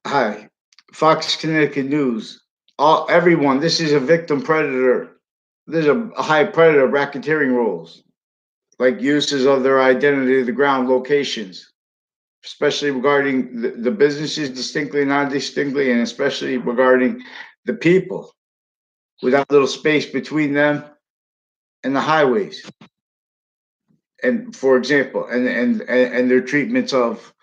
Hi, Fox Connecticut News. Everyone, this is a victim predator. There's a high predator racketeering rules, like uses of their identity, the ground locations, especially regarding the businesses distinctly, non-distinctly, and especially regarding the people, without little space between them and the highways. And for example, and their treatments of,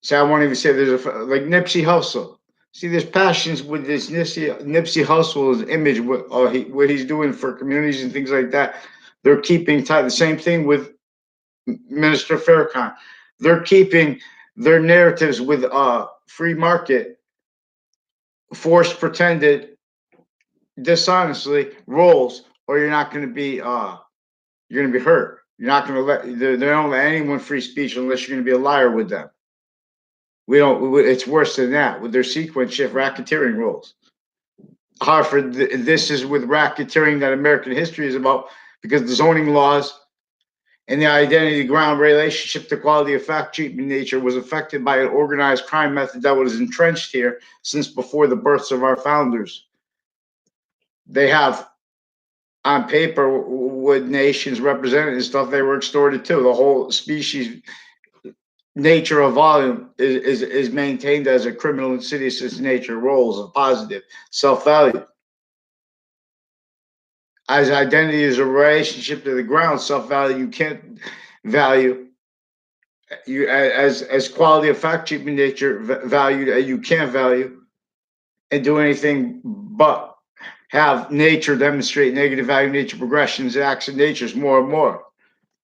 say, I won't even say there's like Nipsey Hussle. See, there's passions with this Nipsey Hussle's image, what he's doing for communities and things like that. They're keeping tight. The same thing with Minister Farrakhan. They're keeping their narratives with free market, forced, pretended, dishonestly roles, or you're going to be hurt. You're not going to they don't let anyone free speech unless you're going to be a liar with them. We don't. It's worse than that with their sequence shift racketeering rules. Hartford, this is with racketeering that American history is about, because the zoning laws and the identity ground relationship to quality of fact treatment nature was affected by an organized crime method that was entrenched here since before the births of our founders. They have on paper with nations represented and stuff, they were extorted too. The whole species nature of volume is maintained as a criminal insidious nature roles of positive self-value. As identity is a relationship to the ground, self-value you can't value. You as quality of fact treatment nature valued, you can't value and do anything but have nature demonstrate negative value nature progressions and acts of natures more and more.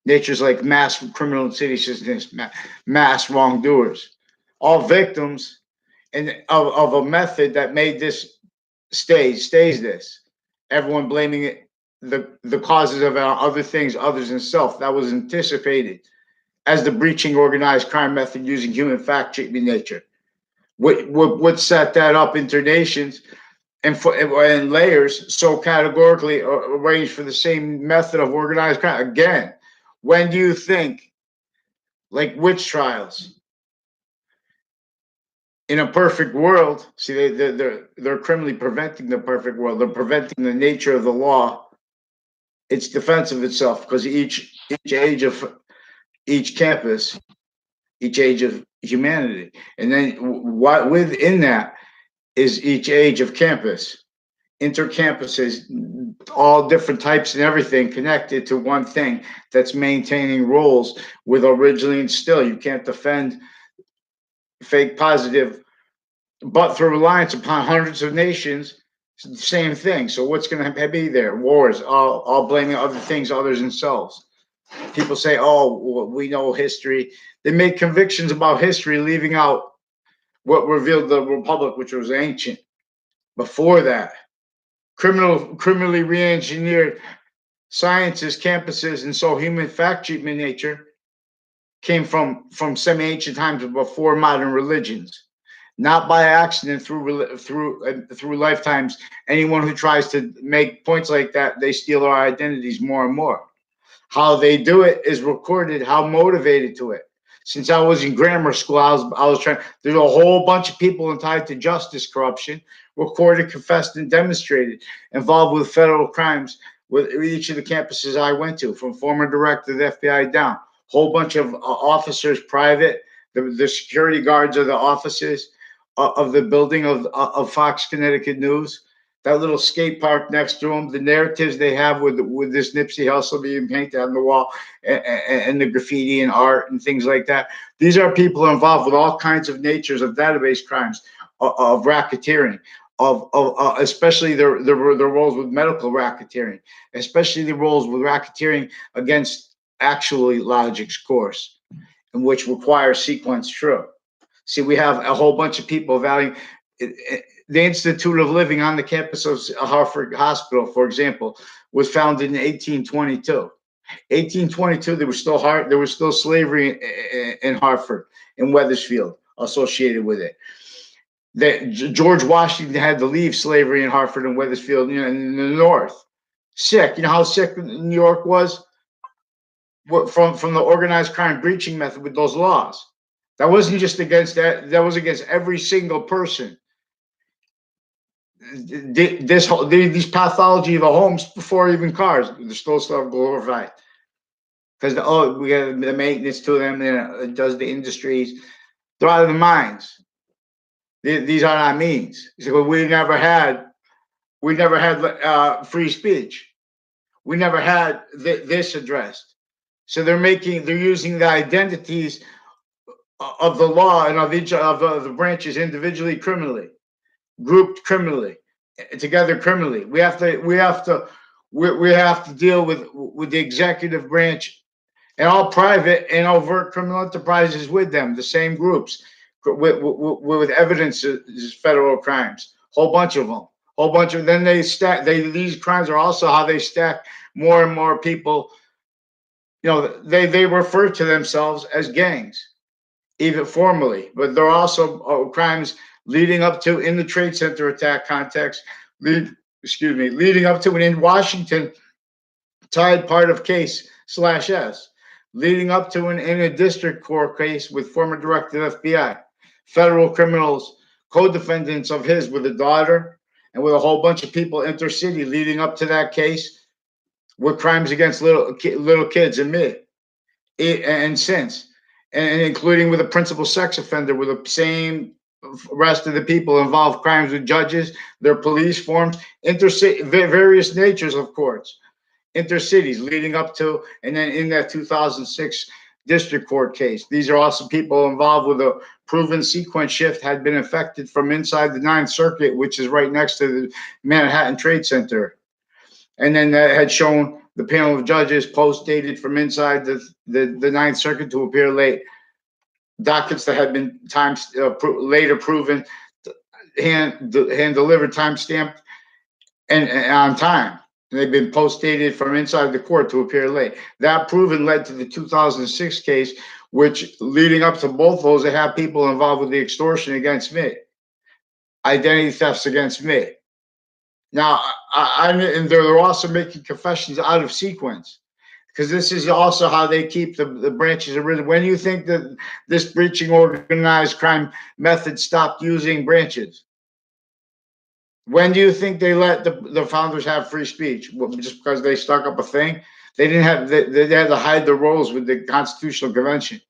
Nature's like mass criminal insidiousness, mass wrongdoers, all victims and of a method that made this stays this. Everyone blaming it the causes of other things, others than self. That was anticipated as the breaching organized crime method using human fact treatment nature. What set that up internations and layers so categorically arranged for the same method of organized crime? Again, when do you think, like witch trials? In a perfect world, see, they're criminally preventing the perfect world. They're preventing the nature of the law. It's defense of itself because each age of each campus, each age of humanity, and then what within that is each age of campus, intercampuses, all different types and everything connected to one thing that's maintaining roles with originally and still. You can't defend fake positive, but through reliance upon hundreds of nations, same thing. So what's going to be there? Wars, all blaming other things, others themselves. People say, "Oh, well, we know history." They make convictions about history, leaving out what revealed the republic, which was ancient. Before that, criminally re-engineered sciences, campuses, and so human fact treatment nature came from semi-ancient times before modern religions. Not by accident, through lifetimes. Anyone who tries to make points like that, they steal our identities more and more. How they do it is recorded. How motivated to it. Since I was in grammar school, I was trying. There's a whole bunch of people tied to justice corruption, recorded, confessed, and demonstrated, involved with federal crimes with each of the campuses I went to, from former director of the FBI down. Whole bunch of officers, private, the security guards of the offices of the building of Fox Connecticut News, that little skate park next to them, the narratives they have with this Nipsey Hussle being painted on the wall, and the graffiti and art and things like that. These are people involved with all kinds of natures of database crimes, of racketeering, of especially their roles with medical racketeering, especially the roles with racketeering against actually logic's course, and which requires sequence true. See, we have a whole bunch of people valuing the Institute of Living on the campus of Hartford Hospital, for example, was founded in 1822. 1822, there was still slavery in Hartford, in Wethersfield, associated with it. That George Washington had to leave slavery in Hartford and Wethersfield, in the North. Sick. You know how sick New York was from the organized crime breaching method with those laws. That wasn't just against that. That was against every single person. These pathology of the homes before even cars, they're still glorified because we got the maintenance to them. It does the industries. They're out of their minds. These are not means. So well, we never had free speech. We never had this addressed. So they're using the identities of the law and of each of the branches individually criminally, grouped criminally, together criminally. We have to deal with the executive branch and all private and overt criminal enterprises with them, the same groups, with evidence of federal crimes, whole bunch of them, whole bunch of. Then they stack. These crimes are also how they stack more and more people. They refer to themselves as gangs, even formally, but there are also crimes leading up to in the Trade Center attack context. Leading up to and in Washington, tied part of case/S, leading up to and in a district court case with former director of the FBI, federal criminals, co-defendants of his with a daughter and with a whole bunch of people intercity leading up to that case with crimes against little kids and me, and since, and including with a principal sex offender with the same rest of the people involved crimes with judges, their police forms, various natures of courts, intercities leading up to, and then in that 2006 district court case. These are also people involved with a proven sequence shift had been affected from inside the Ninth Circuit, which is right next to the Manhattan Trade Center. And then that had shown the panel of judges post-dated from inside the Ninth Circuit to appear late. Dockets that had been later proven hand delivered, time stamped, and on time. They've been post-dated from inside the court to appear late. That proven led to the 2006 case, which leading up to both those, they have people involved with the extortion against me, identity thefts against me. Now, and they're also making confessions out of sequence, because this is also how they keep the branches of rhythm. When do you think that this breaching organized crime method stopped using branches? When do you think they let the founders have free speech? Just because they stuck up a thing? They didn't have. They had to hide their roles with the Constitutional Convention.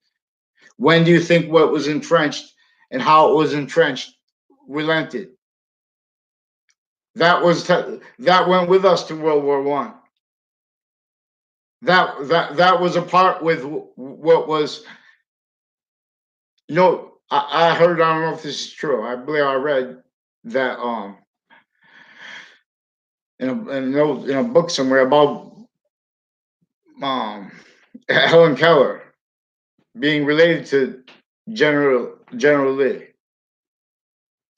When do you think what was entrenched and how it was entrenched relented? That went with us to World War I. That was a part with what was. I heard. I don't know if this is true. I believe I read that in a book somewhere about Helen Keller being related to General Lee.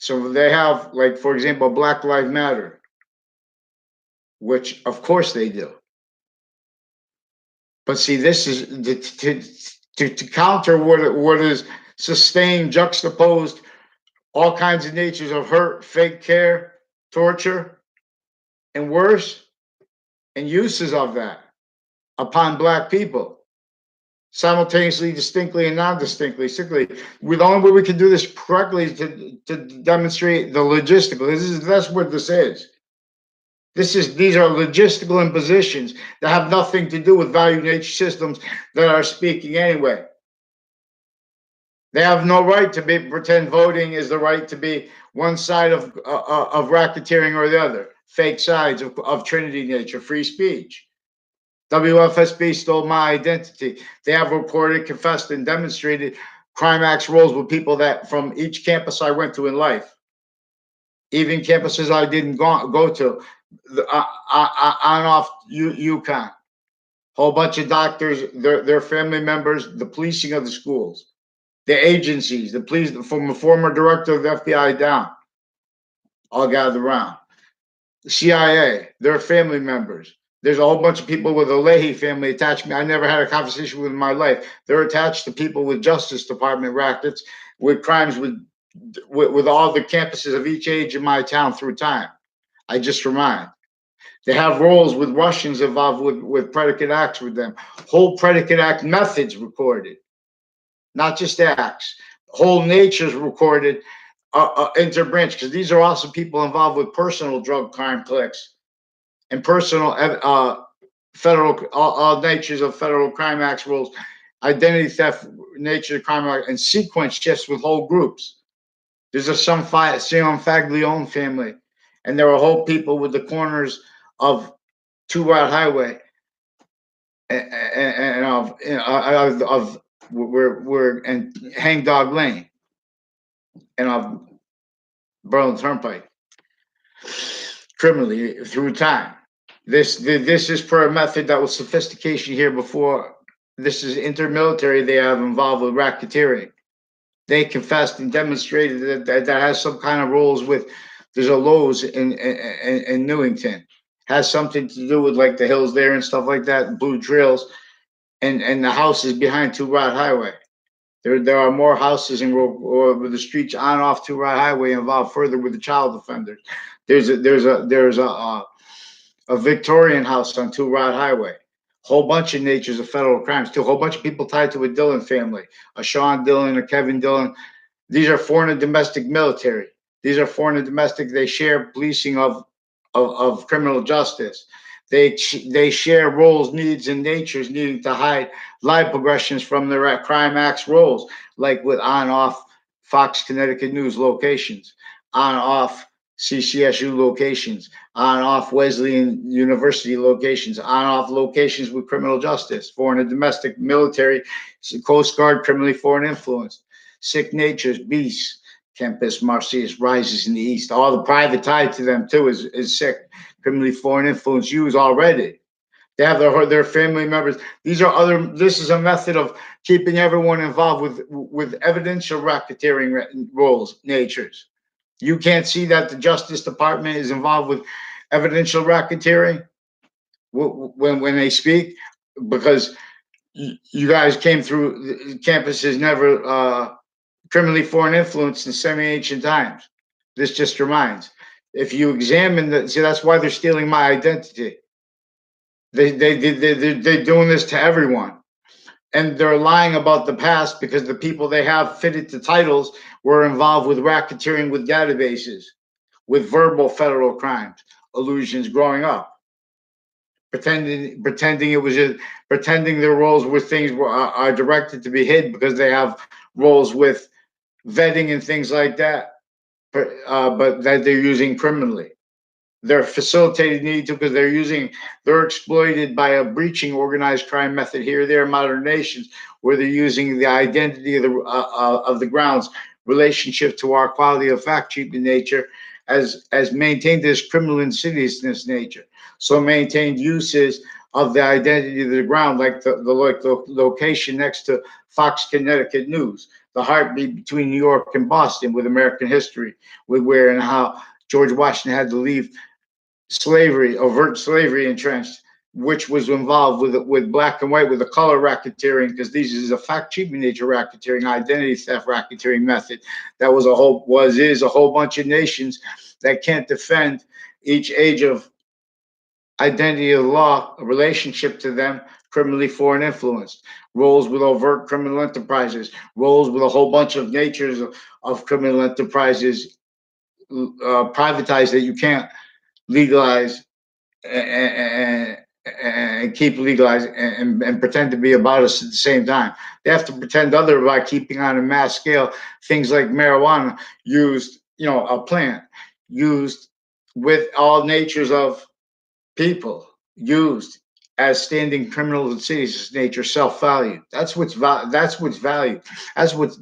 So they have, like, for example, Black Lives Matter, which of course they do. But see, this is to counter what is sustained, juxtaposed, all kinds of natures of hurt, fake care, torture, and worse, and uses of that upon Black people, simultaneously, distinctly, and non-distinctly. The only way we can do this correctly is to demonstrate the logistical. That's what this is. These are logistical impositions that have nothing to do with value nature systems that are speaking anyway. They have no right to pretend voting is the right to be one side of racketeering or the other. Fake sides of Trinity nature, free speech. WFSB stole my identity. They have reported, confessed, and demonstrated crime acts roles with people that from each campus I went to in life, even campuses I didn't go to, on off UConn. Whole bunch of doctors, their family members, the policing of the schools, the agencies, the police, from a former director of the FBI down, all gathered around. The CIA, their family members. There's a whole bunch of people with a Leahy family attached to me. I never had a conversation with in my life. They're attached to people with Justice Department rackets, with crimes with all the campuses of each age in my town through time. I just remind. They have roles with Russians involved with predicate acts with them. Whole predicate act methods recorded. not just acts. Whole natures recorded, interbranch, because these are also people involved with personal drug crime clicks and personal federal all natures of federal crime acts rules, identity theft, nature of crime, and sequence shifts with whole groups. There's a some Faglione family, and there are whole people with the corners of Two Rod Highway and of we're and Hangdog Lane and of Berlin Turnpike criminally through time. This is per a method that was sophistication here before. This is intermilitary. They have involved with racketeering. They confessed and demonstrated that has some kind of roles with. There's a Lowe's in Newington, has something to do with like the hills there and stuff like that, blue drills, and the house is behind Two Rod Highway. There are more houses or with the streets on and off Two Rod Highway involved further with the child offenders. There's a Victorian house on Two Rod Highway. Whole bunch of natures of federal crimes too. A whole bunch of people tied to a Dillon family, a Sean Dillon, a Kevin Dillon. These are foreign and domestic military. These are foreign and domestic. They share policing of criminal justice. They share roles, needs, and natures needing to hide live progressions from their crime acts roles, like with on-off Fox Connecticut News locations, on-off CCSU locations, on-off Wesleyan University locations, on-off locations with criminal justice, foreign and domestic, military, Coast Guard, criminally foreign influence, sick natures, beasts, Campus Marcius rises in the east. All the private tied to them too is sick, criminally foreign influence used already. They have their family members. These are other. This is a method of keeping everyone involved with evidential racketeering roles, natures. You can't see that the Justice Department is involved with evidential racketeering when they speak, because you guys came through. Campus has never criminally foreign influence in semi-ancient times. This just reminds. If you examine the, see, that's why they're stealing my identity. They're doing this to everyone. And they're lying about the past because the people they have fitted to titles were involved with racketeering with databases, with verbal federal crimes, illusions growing up, pretending it was just, pretending their roles were things are directed to be hid because they have roles with vetting and things like that, but that they're using criminally. They're facilitated need to because they're exploited by a breaching organized crime method here, there, in modern nations, where they're using the identity of the grounds relationship to our quality of fact treatment nature as maintained as criminal insidiousness nature. So maintained uses of the identity of the ground, like the location next to Fox Connecticut News, the heartbeat between New York and Boston with American history, with where and how George Washington had to leave slavery, overt slavery entrenched, which was involved with black and white, with the color racketeering, because these is a fact treatment nature racketeering, identity theft racketeering method that is a whole bunch of nations that can't defend each age of identity of law, a relationship to them, criminally foreign influenced, roles with overt criminal enterprises, roles with a whole bunch of natures of criminal enterprises privatized that you can't legalize and keep legalized and pretend to be about us at the same time. They have to pretend other by keeping on a mass scale things like marijuana used, a plant used with all natures of people, used as standing criminal in cities, nature, self-value. That's what's valued. That's what's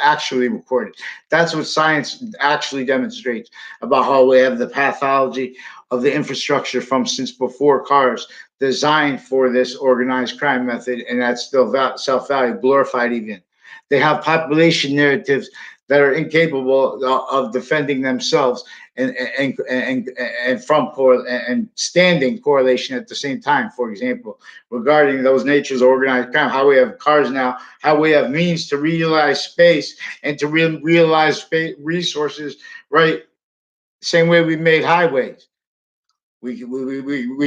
actually recorded. That's what science actually demonstrates about how we have the pathology of the infrastructure from since before cars designed for this organized crime method, and that's still self-value, glorified even. They have population narratives that are incapable of defending themselves and from and standing correlation at the same time. For example, regarding those natures of organized crime, how we have cars now, how we have means to realize space and to realize resources, right? Same way we made highways. We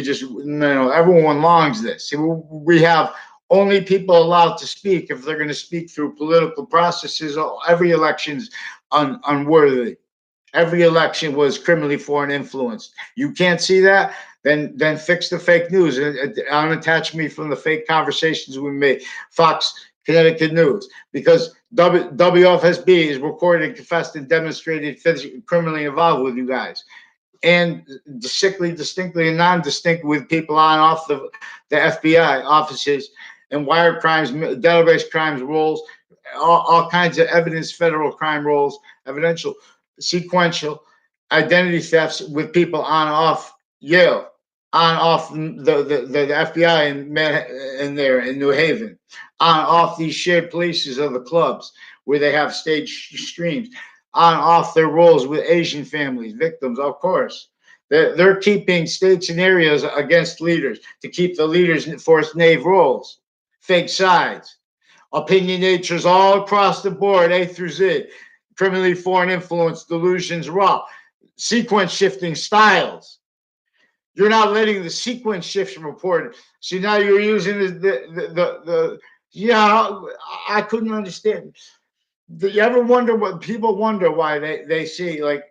just, everyone longs this. We have only people allowed to speak if they're going to speak through political processes. Every election's unworthy. Every election was criminally foreign influenced. You can't see that? Then fix the fake news and unattach me from the fake conversations we made. Fox, Connecticut News, because WFSB is recorded, confessed, and demonstrated physically criminally involved with you guys, and distinctly and non-distinct with people on off the FBI offices and wire crimes, database crimes rolls, all kinds of evidence, federal crime rolls, evidential, sequential identity thefts with people on off Yale, on off the FBI in there in New Haven, on off these shared places of the clubs where they have stage streams, on off their roles with Asian families, victims, of course. They're keeping states and areas against leaders to keep the leaders force knave roles, fake sides, opinionators all across the board, A through Z, criminally foreign influence, delusions, raw, sequence shifting styles. You're not letting the sequence shift reported. See, now you're using the yeah, I couldn't understand. Do you ever wonder what people wonder why they see like,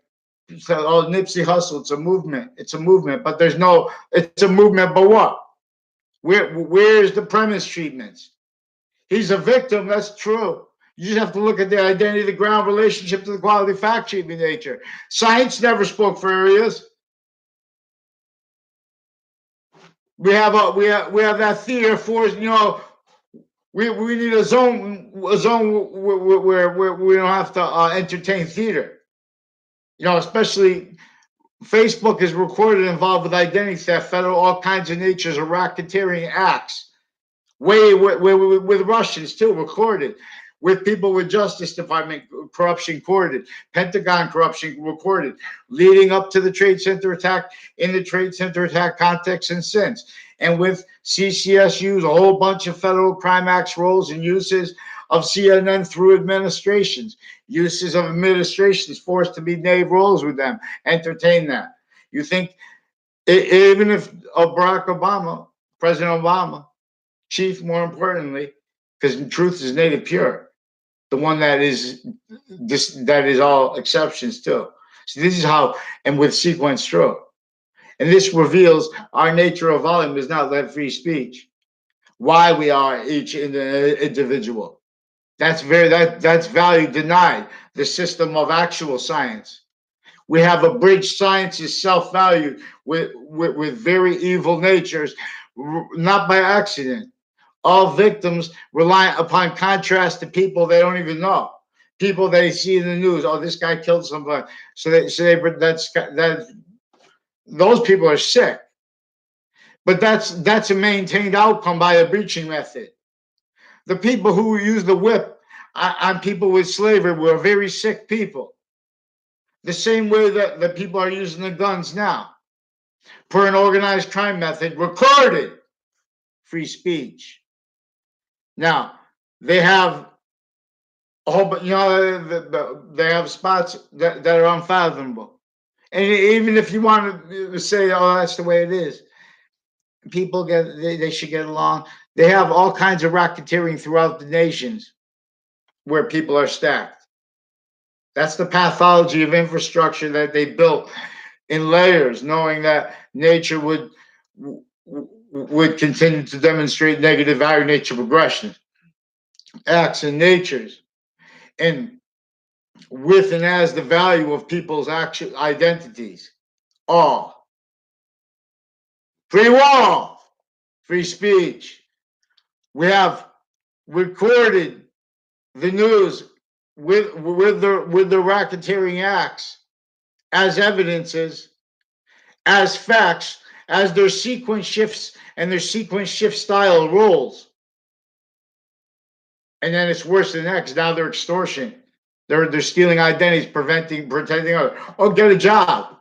so, oh, Nipsey Hussle, it's a movement. It's a movement, but there's no, it's a movement, but what? Where's the premise treatments? He's a victim, that's true. You just have to look at the identity, the ground relationship to the quality fact treatment nature. Science never spoke for areas. We have that theater for, we need a zone where we don't have to entertain theater. Especially Facebook is recorded involved with identity theft, federal, all kinds of natures of racketeering acts. With Russians too, recorded. With people with Justice Department corruption recorded, Pentagon corruption recorded, leading up to the Trade Center attack, in the Trade Center attack context and since. And with CCSUs, a whole bunch of federal crime acts roles and uses of CNN through administrations, uses of administrations forced to be knave roles with them, entertain that. You think, even if Barack Obama, President Obama, chief, more importantly, because truth is native pure, the one that is all exceptions too. So this is how, and with sequence stroke. And this reveals our nature of volume does not let free speech. Why we are each individual. That's value denied. The system of actual science. We have abridged science's self-value with very evil natures, not by accident. All victims rely upon contrast to people they don't even know, people they see in the news. Oh, this guy killed somebody. So those people are sick. But that's a maintained outcome by a breaching method. The people who use the whip on people with slavery were very sick people. The same way that the people are using the guns now, per an organized crime method, recorded free speech. Now, they have but they have spots that are unfathomable. And even if you want to say, oh, that's the way it is, people they should get along. They have all kinds of racketeering throughout the nations where people are stacked. That's the pathology of infrastructure that they built in layers, knowing that nature would continue to demonstrate negative value nature progression, acts and natures, and with and as the value of people's actual identities. All. Free wall, free speech. We have recorded the news with the racketeering acts as evidences, as facts, as their sequence shifts and their sequence shift style rolls. And then it's worse than that because now they're extortion. They're stealing identities, pretending others. Oh, get a job.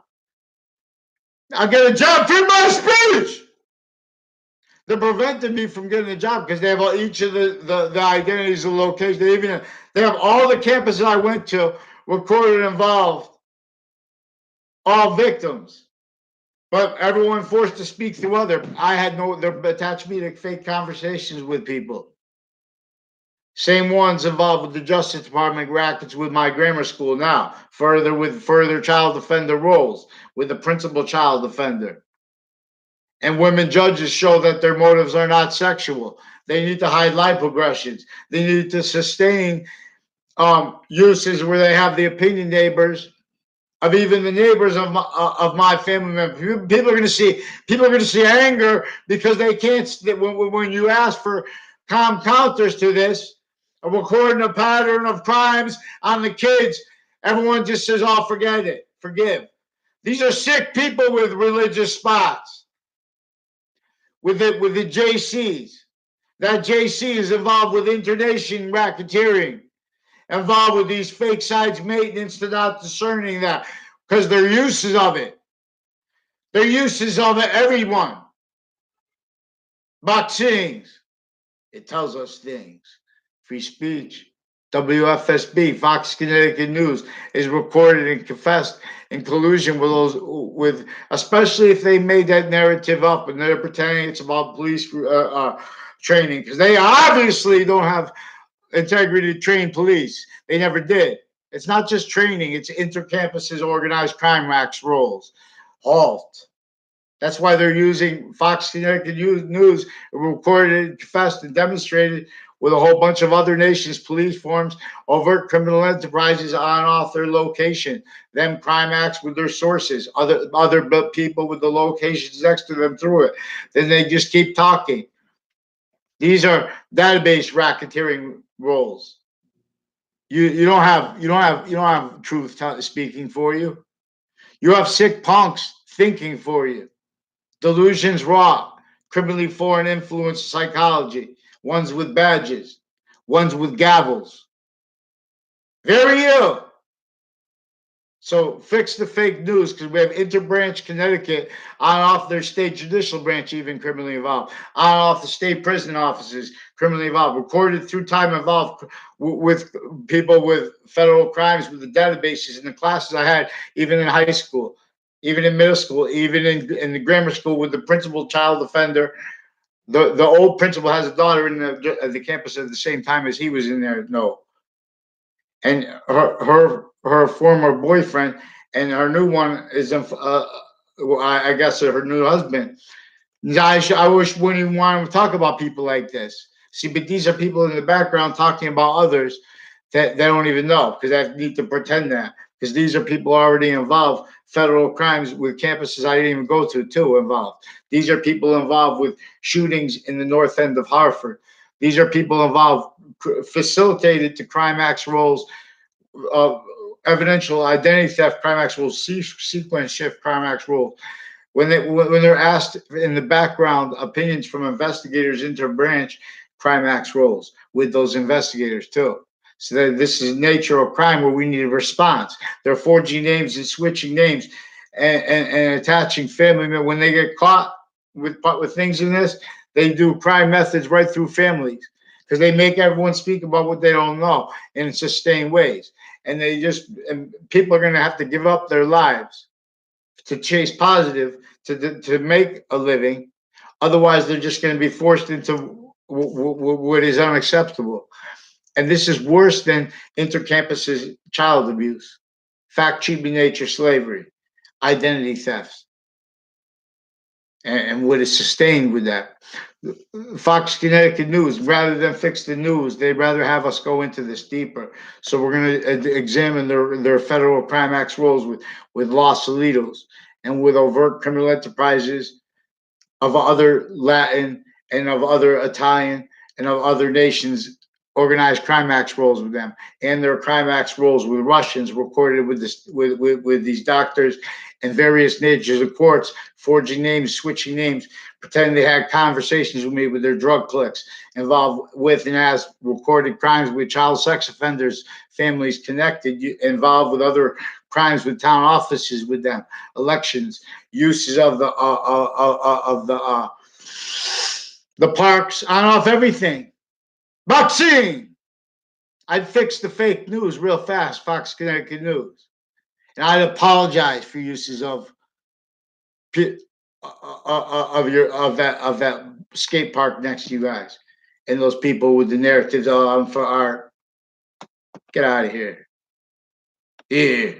I'll get a job for my speech. They're preventing me from getting a job because they have each of the identities and locations. They have all the campuses I went to recorded involved, all victims. But everyone forced to speak through other. I had no, they attached me to fake conversations with people. Same ones involved with the Justice Department rackets with my grammar school now. Further with further child offender roles with the principal child offender. And women judges show that their motives are not sexual. They need to hide life progressions. They need to sustain uses where they have the opinion neighbors of even the neighbors of my family members. People are going to see anger because they can't. When you ask for calm counters to this, recording a pattern of crimes on the kids, everyone just says, "Oh, forget it, forgive." These are sick people with religious spots, with the JCs. That JC is involved with internation racketeering, involved with these fake sites maintenance to not discerning that because their uses of it. Their uses of it, everyone. Boxings. It tells us things. Free speech. WFSB, Fox Connecticut News, is recorded and confessed in collusion with those, with especially if they made that narrative up and they're pretending it's about police training because they obviously don't have integrity to train police. They never did. It's not just training; it's intercampuses organized crime racks roles. Halt. That's why they're using Fox Connecticut News, recorded, confessed, and demonstrated with a whole bunch of other nations' police forms, overt criminal enterprises on off their location. Them crime acts with their sources, other people with the locations next to them through it. Then they just keep talking. These are database racketeering roles. You don't have truth speaking for you. You have sick punks thinking for you. Delusions raw, criminally foreign influence psychology, ones with badges, ones with gavels. Very ill. So fix the fake news because we have interbranch Connecticut on off their state judicial branch, even criminally involved, on off the state prison offices, criminally involved, recorded through time involved with people with federal crimes with the databases and the classes I had, even in high school, even in middle school, even in the grammar school with the principal child offender. The old principal has a daughter in the campus at the same time as he was in there. No, and her former boyfriend and her new one is I guess her new husband. I wish wouldn't even want to talk about people like this. See, but these are people in the background talking about others that they don't even know because they need to pretend that because these are people already involved federal crimes with campuses I didn't even go to too involved. These are people involved with shootings in the north end of Hartford. These are people involved facilitated to crime acts roles, uh, evidential identity theft crime acts rules, sequence shift crime acts rule. When they're asked in the background opinions from investigators into branch crime acts roles with those investigators too. So that this is nature of crime where we need a response. They're forging names and switching names and attaching family members. When they get caught with things in this, they do crime methods right through families because they make everyone speak about what they don't know in sustained ways. And people are going to have to give up their lives to chase positive to make a living. Otherwise, they're just going to be forced into what is unacceptable. And this is worse than intercampuses child abuse, fact cheating nature slavery, identity thefts, and what is sustained with that. Fox Connecticut News, rather than fix the news, they'd rather have us go into this deeper. So we're going to examine their federal crime acts roles with Los Alitos and with overt criminal enterprises of other Latin and of other Italian and of other nations organized crime acts roles with them and their crime acts roles with Russians recorded with this with these doctors and various natures of courts forging names, switching names, pretending they had conversations with me with their drug clicks involved with and as recorded crimes with child sex offenders, families connected, involved with other crimes with town offices with them, elections, uses of the parks, on off everything. Boxing. I'd fix the fake news real fast, Fox Connecticut News, and I'd apologize for uses of of that skate park next to you guys, and those people with the narratives. Oh, I'm for art. Get out of here. Yeah.